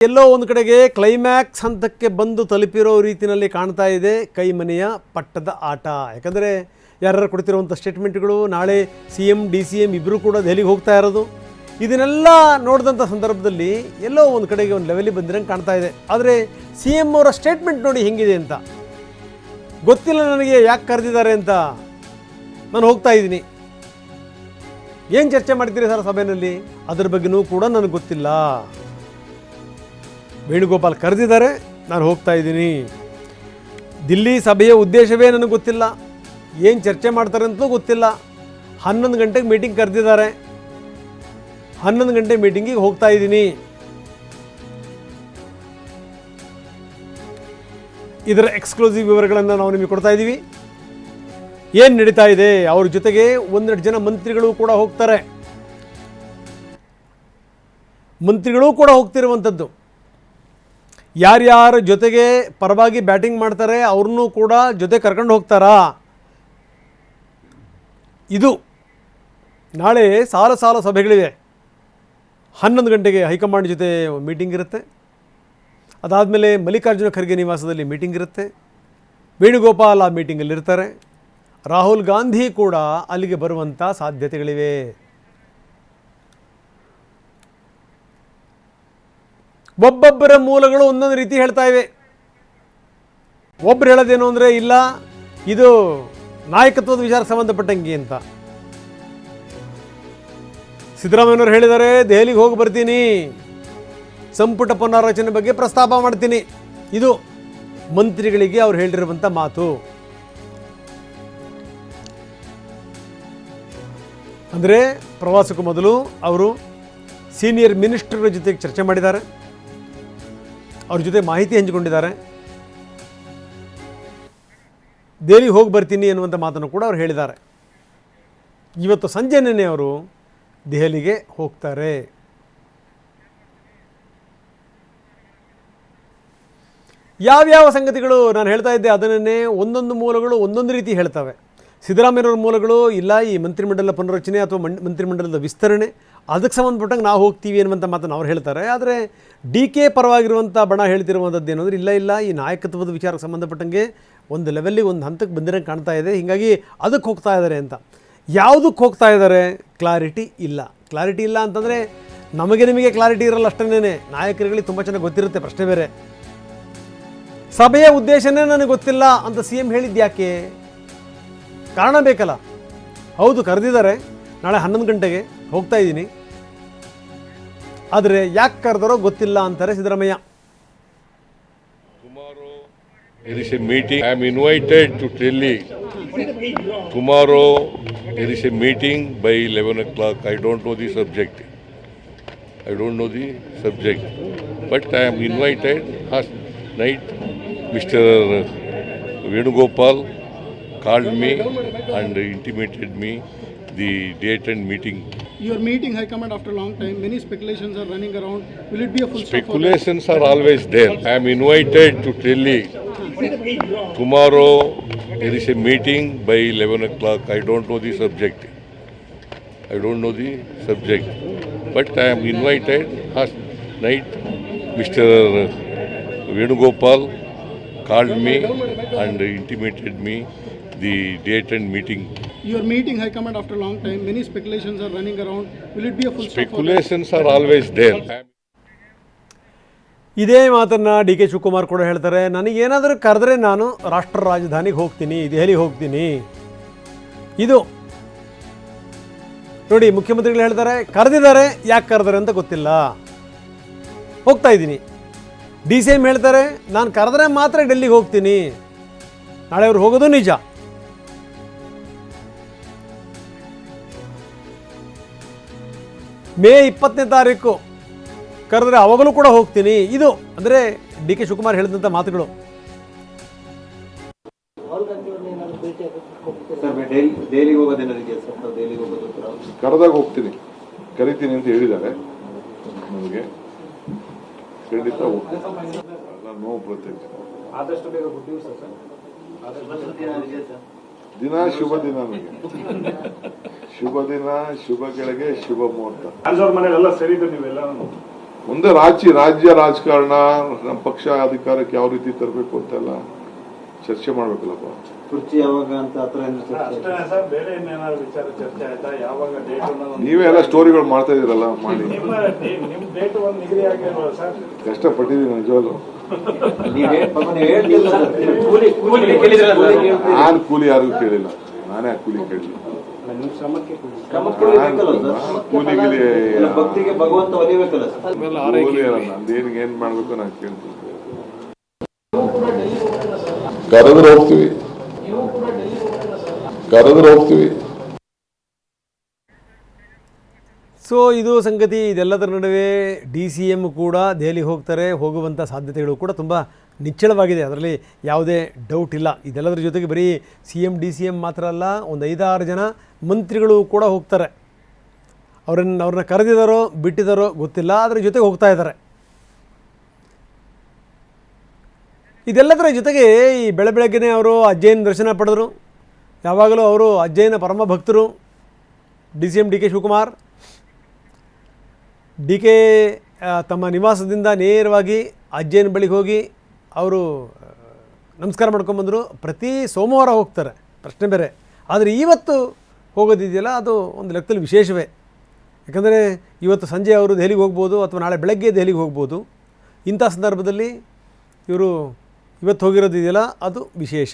ಎಲ್ಲೋ ಒಂದು ಕಡೆಗೆ ಕ್ಲೈಮ್ಯಾಕ್ಸ್ ಹಂತಕ್ಕೆ ಬಂದು ತಲುಪಿರೋ ರೀತಿಯಲ್ಲಿ ಕಾಣ್ತಾ ಇದೆ ಕೈಮನೆಯ ಪಟ್ಟದ ಆಟ. ಯಾಕಂದರೆ ಯಾರು ಕೊಡ್ತಿರುವಂಥ ಸ್ಟೇಟ್ಮೆಂಟ್ಗಳು, ನಾಳೆ CM DCM ಇಬ್ಬರು ಕೂಡ ದೆಹಲಿಗೆ ಹೋಗ್ತಾ ಇರೋದು, ಇದನ್ನೆಲ್ಲ ನೋಡಿದಂಥ ಸಂದರ್ಭದಲ್ಲಿ ಎಲ್ಲೋ ಒಂದು ಕಡೆಗೆ ಒಂದು ಲೆವೆಲಿಗೆ ಬಂದಿರಂಗೆ ಕಾಣ್ತಾ ಇದೆ. ಆದರೆ CM ಅವರ ಸ್ಟೇಟ್ಮೆಂಟ್ ನೋಡಿ ಹೆಂಗಿದೆ ಅಂತ ಗೊತ್ತಿಲ್ಲ ನನಗೆ, ಯಾಕೆ ಕರೆದಿದ್ದಾರೆ ಅಂತ. ನಾನು ಹೋಗ್ತಾ ಇದ್ದೀನಿ, ಏನು ಚರ್ಚೆ ಮಾಡ್ತೀರಿ ಸರ್ ಸಭೆಯಲ್ಲಿ, ಅದರ ಬಗ್ಗೆನೂ ಕೂಡ ನನಗೆ ಗೊತ್ತಿಲ್ಲ. ವೇಣುಗೋಪಾಲ್ ಕರೆದಿದ್ದಾರೆ, ನಾನು ಹೋಗ್ತಾ ಇದ್ದೀನಿ. ದಿಲ್ಲಿ ಸಭೆಯ ಉದ್ದೇಶವೇ ನನಗೆ ಗೊತ್ತಿಲ್ಲ, ಏನು ಚರ್ಚೆ ಮಾಡ್ತಾರೆ ಅಂತಲೂ ಗೊತ್ತಿಲ್ಲ. 11 ಗಂಟೆಗೆ ಮೀಟಿಂಗ್ ಕರೆದಿದ್ದಾರೆ, 11 ಗಂಟೆ ಮೀಟಿಂಗಿಗೆ ಹೋಗ್ತಾ ಇದ್ದೀನಿ. ಇದರ ಎಕ್ಸ್ಕ್ಲೂಸಿವ್ ವಿವರಗಳನ್ನು ನಾವು ನಿಮಗೆ ಕೊಡ್ತಾ ಇದ್ದೀವಿ. ಏನು ನಡೀತಾ ಇದೆ, ಅವ್ರ ಜೊತೆಗೆ 12 ಜನ ಮಂತ್ರಿಗಳು ಕೂಡ ಹೋಗ್ತಾರೆ. ಮಂತ್ರಿಗಳು ಕೂಡ ಹೋಗ್ತಿರುವಂಥದ್ದು. ಯಾರ್ಯಾರ ಜೊತೆಗೆ ಪರವಾಗಿ ಬ್ಯಾಟಿಂಗ್ ಮಾಡ್ತಾರೆ ಅವ್ರನ್ನೂ ಕೂಡ ಜೊತೆ ಕರ್ಕೊಂಡು ಹೋಗ್ತಾರಾ. ಇದು ನಾಳೆ ಸಾಲ ಸಭೆಗಳಿವೆ. 11 ಗಂಟೆಗೆ ಹೈಕಮಾಂಡ್ ಜೊತೆ ಮೀಟಿಂಗ್ ಇರುತ್ತೆ. ಅದಾದಮೇಲೆ ಮಲ್ಲಿಕಾರ್ಜುನ ಖರ್ಗೆ ನಿವಾಸದಲ್ಲಿ ಮೀಟಿಂಗ್ ಇರುತ್ತೆ. ವೇಣುಗೋಪಾಲ್ ಆ ಮೀಟಿಂಗಲ್ಲಿರ್ತಾರೆ. ರಾಹುಲ್ ಗಾಂಧಿ ಕೂಡ ಅಲ್ಲಿಗೆ ಬರುವಂಥ ಸಾಧ್ಯತೆಗಳಿವೆ. ಒಬ್ಬೊಬ್ಬರ ಮೂಲಗಳು ಒಂದೊಂದು ರೀತಿ ಹೇಳ್ತಾ ಇವೆ. ಒಬ್ಬರು ಹೇಳೋದೇನು ಅಂದರೆ, ಇಲ್ಲ ಇದು ನಾಯಕತ್ವದ ವಿಚಾರಕ್ಕೆ ಸಂಬಂಧಪಟ್ಟಂಗೆ ಅಂತ. ಸಿದ್ದರಾಮಯ್ಯನವರು ಹೇಳಿದ್ದಾರೆ, ದೆಹಲಿಗೆ ಹೋಗಿ ಬರ್ತೀನಿ, ಸಂಪುಟ ಪುನರ್ರಚನೆ ಬಗ್ಗೆ ಪ್ರಸ್ತಾಪ ಮಾಡ್ತೀನಿ. ಇದು ಮಂತ್ರಿಗಳಿಗೆ ಅವ್ರು ಹೇಳಿರುವಂಥ ಮಾತು. ಅಂದರೆ ಪ್ರವಾಸಕ್ಕೂ ಮೊದಲು ಅವರು ಸೀನಿಯರ್ ಮಿನಿಸ್ಟರ್ಗಳ ಜೊತೆಗೆ ಚರ್ಚೆ ಮಾಡಿದ್ದಾರೆ, ಅವ್ರ ಜೊತೆ ಮಾಹಿತಿ ಹಂಚಿಕೊಂಡಿದ್ದಾರೆ. ದೆಹಲಿಗೆ ಹೋಗಿ ಬರ್ತೀನಿ ಅನ್ನುವಂಥ ಮಾತನ್ನು ಕೂಡ ಅವ್ರು ಹೇಳಿದ್ದಾರೆ. ಇವತ್ತು ಸಂಜೆನೇ ಅವರು ದೆಹಲಿಗೆ ಹೋಗ್ತಾರೆ. ಯಾವ್ಯಾವ ಸಂಗತಿಗಳು ನಾನು ಹೇಳ್ತಾ ಇದ್ದೆ ಅದನ್ನೇ ಒಂದೊಂದು ಮೂಲಗಳು ಒಂದೊಂದು ರೀತಿ ಹೇಳ್ತವೆ. ಸಿದ್ದರಾಮಯ್ಯನವ್ರ ಮೂಲಗಳು, ಇಲ್ಲ ಈ ಮಂತ್ರಿಮಂಡಲ ಪುನರ್ರಚನೆ ಅಥವಾ ಮಂತ್ರಿಮಂಡಲದ ವಿಸ್ತರಣೆ ಅದಕ್ಕೆ ಸಂಬಂಧಪಟ್ಟಂಗೆ ನಾವು ಹೋಗ್ತೀವಿ ಅನ್ನುವಂಥ ಮಾತನ್ನು ಅವ್ರು ಹೇಳ್ತಾರೆ. ಆದರೆ DK ಪರವಾಗಿರುವಂಥ ಬಣ ಹೇಳ್ತಿರುವಂಥದ್ದು ಏನಂದರೆ, ಇಲ್ಲ ಈ ನಾಯಕತ್ವದ ವಿಚಾರಕ್ಕೆ ಸಂಬಂಧಪಟ್ಟಂಗೆ ಒಂದು ಲೆವೆಲ್ಲಿಗೆ ಒಂದು ಹಂತಕ್ಕೆ ಬಂದಿರಂಗೆ ಕಾಣ್ತಾ ಇದೆ, ಹೀಗಾಗಿ ಅದಕ್ಕೆ ಹೋಗ್ತಾ ಇದ್ದಾರೆ ಅಂತ. ಯಾವುದಕ್ಕೆ ಹೋಗ್ತಾ ಇದ್ದಾರೆ ಕ್ಲಾರಿಟಿ ಇಲ್ಲ. ಕ್ಲಾರಿಟಿ ಇಲ್ಲ ಅಂತಂದರೆ ನಿಮಗೆ ಕ್ಲಾರಿಟಿ ಇರಲ್ಲ ಅಷ್ಟೇ. ನಾಯಕರುಗಳಿಗೆ ತುಂಬ ಚೆನ್ನಾಗಿ ಗೊತ್ತಿರುತ್ತೆ, ಪ್ರಶ್ನೆ ಬೇರೆ. ಸಭೆಯ ಉದ್ದೇಶನೇ ನನಗೆ ಗೊತ್ತಿಲ್ಲ ಅಂತ CM ಹೇಳಿದ್ದು ಯಾಕೆ? ಕಾರಣ ಬೇಕಲ್ಲ. ಹೌದು, ಕರೆದಿದ್ದಾರೆ, ನಾಳೆ 11 ಗಂಟೆಗೆ ಹೋಗ್ತಾ ಇದ್ದೀನಿ, ಆದರೆ ಯಾಕೆ ಕರೆದರೋ ಗೊತ್ತಿಲ್ಲ ಅಂತಾರೆ Siddaramaiah. Tomorrow there is a meeting. I am invited to Delhi. Tomorrow there is a meeting by 11 o'clock. I don't know the subject. But I am invited. Last night Mr. Venugopal called me and intimated me the date and meeting. Your meeting High Command after a long time. Many speculations are running around. Will it be a full stop? Speculations are always there. I am invited to Delhi. Tomorrow there is a meeting by 11 o'clock. I don't know the subject. But I am invited. Last night Mr. Venugopal called me and intimated me the date and meeting. Your meeting High Command after a long time. Many speculations are running around. Will it be a full stop? Speculations are always there. ಇದೇ ಮಾತನ್ನು DK Shivakumar ಕೂಡ ಹೇಳ್ತಾರೆ. ನನಗೇನಾದರೂ ಕರೆದ್ರೆ ನಾನು ರಾಷ್ಟ್ರ ರಾಜಧಾನಿಗೆ ಹೋಗ್ತೀನಿ, ದೆಹಲಿಗೆ ಹೋಗ್ತೀನಿ. ಇದು ನೋಡಿ, ಮುಖ್ಯಮಂತ್ರಿಗಳು ಹೇಳ್ತಾರೆ, ಕರೆದಿದ್ದಾರೆ, ಯಾಕೆ ಕರೆದಾರೆ ಅಂತ ಗೊತ್ತಿಲ್ಲ, ಹೋಗ್ತಾ ಇದ್ದೀನಿ. DCM ಹೇಳ್ತಾರೆ, ನಾನು ಕರೆದ್ರೆ ಮಾತ್ರ ಡೆಲ್ಲಿಗೆ ಹೋಗ್ತೀನಿ, ನಾಳೆ ಅವ್ರು ಹೋಗೋದು ನಿಜ. ಮೇ 20ನೇ ತಾರೀಕು ಕರೆದ್ರೆ ಅವಾಗಲೂ ಕೂಡ ಹೋಗ್ತೀನಿ. ಇದು ಅಂದರೆ DK ಶಿವಕುಮಾರ್ ಹೇಳಿದಂಥ ಮಾತುಗಳು. ಕರೆದಾಗ ಹೋಗ್ತೀನಿ, ಕರಿತೀನಿ ಅಂತ ಹೇಳಿದ್ದಾರೆ. ನನಗೆ ಖಂಡಿತ ಹೋಗ್ತೀನಿ. ನಾನು ಪ್ರತ್ಯಕ್ಷ ಆದಷ್ಟು ಬೇಗ ಕೊಡ್ತೀವಿ ಸರ್. ದಿನ ಶುಭ ದಿನ, ನನಗೆ ಶುಭ ದಿನ, ಶುಭ ಗಳಿಗೆ ಶುಭ ಮುಹೂರ್ತ. ಮನೆಯಲ್ಲ ಸರಿ, ನೀವೆಲ್ಲ ಮುಂದೆ ರಾಜ್ಯ ರಾಜಕಾರಣ ನಮ್ಮ ಪಕ್ಷ ಅಧಿಕಾರಕ್ಕೆ ಯಾವ ರೀತಿ ತರಬೇಕು ಅಂತೆಲ್ಲ ಚರ್ಚೆ ಮಾಡ್ಬೇಕಲ್ಲಪ್ಪ. ಕುರ್ಚಿ ಯಾವಾಗ ಅಂತ ಹತ್ರ ಅಷ್ಟೇ ಸರ್, ಬೇರೆ ಏನೇನಾದ್ರು ವಿಚಾರ ಚರ್ಚೆ ಆಯ್ತಾ? ಯಾವಾಗ ಡೇಟ್? ನೀವೇ ಎಲ್ಲ ಸ್ಟೋರಿಗಳು ಮಾಡ್ತಾ ಇದೀರಲ್ಲ, ಮಾಡಿ. ನಿಮ್ ಡೇಟ್ ಒಂದು ನಿಗದಿ ಆಗಿಲ್ವಾ ಸರ್? ಕಷ್ಟಪಟ್ಟಿದ್ದೀನಿ ನಿಜವಾಗ್ಲು. ನಾನು ಕೂಲಿ ಯಾರಿಗೂ ಕೇಳಿಲ್ಲ, ನಾನೇ ಕೂಲಿ ಕೇಳಿಲ್ಲ. ಕೂಲಿಗಿಲಿ ಭಕ್ತಿಗೆ ಭಗವಂತ ಒಲಿಬೇಕಲ್ಲ ಕೂಲಿ ಅಲ್ಲ, ನಂದೇನಿಗೆ ಏನ್ ಮಾಡ್ಬೇಕು ನಾನು ಕೇಳ್ತೀನಿ. ಕರೆದ್ರೆ ಹೋಗ್ತೀವಿ. ಸೊ ಇದು ಸಂಗತಿ. ಇದೆಲ್ಲದರ ನಡುವೆ DCM ಕೂಡ ದೆಹಲಿಗೆ ಹೋಗ್ತಾರೆ. ಹೋಗುವಂಥ ಸಾಧ್ಯತೆಗಳು ಕೂಡ ತುಂಬ ನಿಚ್ಚಳವಾಗಿದೆ, ಅದರಲ್ಲಿ ಯಾವುದೇ ಡೌಟ್ ಇಲ್ಲ. ಇದೆಲ್ಲದರ ಜೊತೆಗೆ ಬರೀ CM DCM ಮಾತ್ರ ಅಲ್ಲ, ಒಂದು 5-6 ಜನ ಮಂತ್ರಿಗಳು ಕೂಡ ಹೋಗ್ತಾರೆ. ಅವ್ರನ್ನ ಕರೆದಿದ್ದಾರೋ ಬಿಟ್ಟಿದ್ದಾರೋ ಗೊತ್ತಿಲ್ಲ, ಅದರ ಜೊತೆಗೆ ಹೋಗ್ತಾ ಇದ್ದಾರೆ. ಇದೆಲ್ಲದರ ಜೊತೆಗೆ ಈ ಬೆಳಗ್ಗೆನೇ ಅವರು ಅಜ್ಜಯ್ಯನ ದರ್ಶನ ಪಡೆದರು. ಯಾವಾಗಲೂ ಅವರು ಅಜ್ಜಯ್ಯನ ಪರಮ ಭಕ್ತರು. DCM DK ಶಿವಕುಮಾರ್ ತಮ್ಮ ನಿವಾಸದಿಂದ ನೇರವಾಗಿ ಅಜ್ಜಯ್ಯನ ಬಳಿಗೆ ಹೋಗಿ ಅವರು ನಮಸ್ಕಾರ ಮಾಡ್ಕೊಂಬಂದರು. ಪ್ರತಿ ಸೋಮವಾರ ಹೋಗ್ತಾರೆ, ಪ್ರಶ್ನೆ ಬೇರೆ. ಆದರೆ ಇವತ್ತು ಹೋಗೋದಿದೆಯಲ್ಲ, ಅದು ಒಂದು ಲೆಕ್ಕದಲ್ಲಿ ವಿಶೇಷವೇ. ಯಾಕಂದರೆ ಇವತ್ತು ಸಂಜೆ ಅವರು ದೆಹಲಿಗೆ ಹೋಗ್ಬೋದು, ಅಥವಾ ನಾಳೆ ಬೆಳಗ್ಗೆ ದೆಹಲಿಗೆ ಹೋಗ್ಬೋದು. ಇಂಥ ಸಂದರ್ಭದಲ್ಲಿ ಇವರು ಇವತ್ತು ಹೋಗಿರೋದಿದೆಯಲ್ಲ, ಅದು ವಿಶೇಷ.